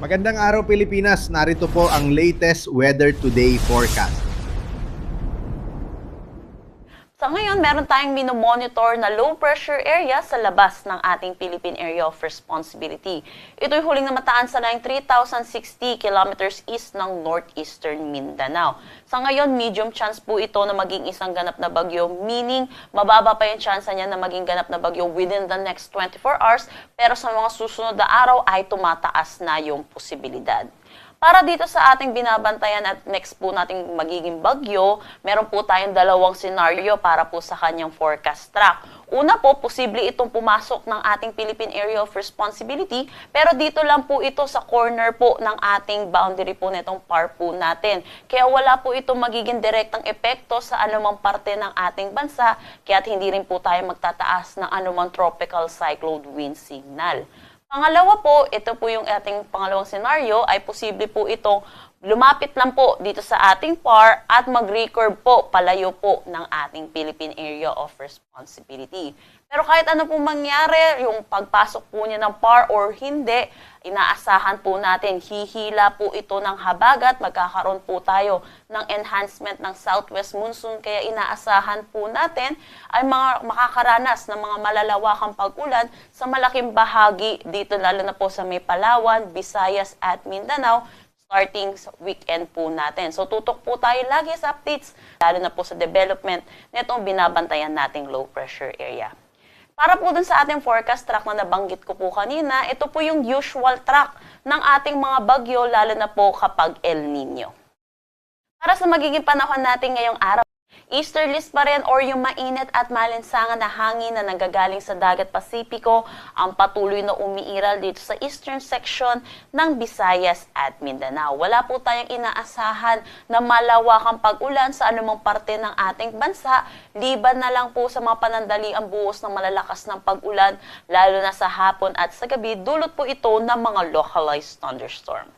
Magandang araw Pilipinas, narito po ang latest Weather Today forecast. Sa ngayon, meron tayong minomonitor na low pressure area sa labas ng ating Philippine Area of Responsibility. Ito'y huling namataan sa layong 3,060 kilometers east ng northeastern Mindanao. Sa ngayon, medium chance po ito na maging isang ganap na bagyo, meaning mababa pa yung chance niya na maging ganap na bagyo within the next 24 hours, pero sa mga susunod na araw ay tumataas na yung posibilidad. Para dito sa ating binabantayan at next po nating magiging bagyo, meron po tayong dalawang senaryo para po sa kanyang forecast track. Una po, posible itong pumasok ng ating Philippine Area of Responsibility, pero dito lang po ito sa corner po ng ating boundary po nitong PAR po natin. Kaya wala po itong magiging direktang epekto sa anumang parte ng ating bansa, kaya hindi rin po tayo magtataas ng anumang tropical cyclone wind signal. Pangalawa po, ito po yung ating pangalawang senaryo, ay posible po itong lumapit lang po dito sa ating PAR at mag-record po palayo po ng ating Philippine Area of Responsibility. Pero kahit ano pong mangyari, yung pagpasok po niya ng PAR or hindi, inaasahan po natin, hihila po ito ng habagat, magkakaroon po tayo ng enhancement ng southwest monsoon, kaya inaasahan po natin ay makakaranas ng mga malalawakang pag-ulan sa malaking bahagi dito, lalo na po sa may Palawan, Visayas at Mindanao, starting sa weekend po natin. So tutok po tayo lagi sa updates, lalo na po sa development nitong binabantayan nating low pressure area. Para po dun sa ating forecast track na nabanggit ko po kanina, ito po yung usual track ng ating mga bagyo, lalo na po kapag El Nino. Para sa magiging panahon natin ngayong araw, easterlies pa rin or yung mainit at malinsangan na hangin na nanggagaling sa dagat Pasipiko ang patuloy na umiiral dito sa eastern section ng Visayas at Mindanao. Wala po tayong inaasahan na malawakang pag-ulan sa anumang parte ng ating bansa, liban na lang po sa mga panandaliang buhos ng malalakas ng pag-ulan, lalo na sa hapon at sa gabi, dulot po ito ng mga localized thunderstorm.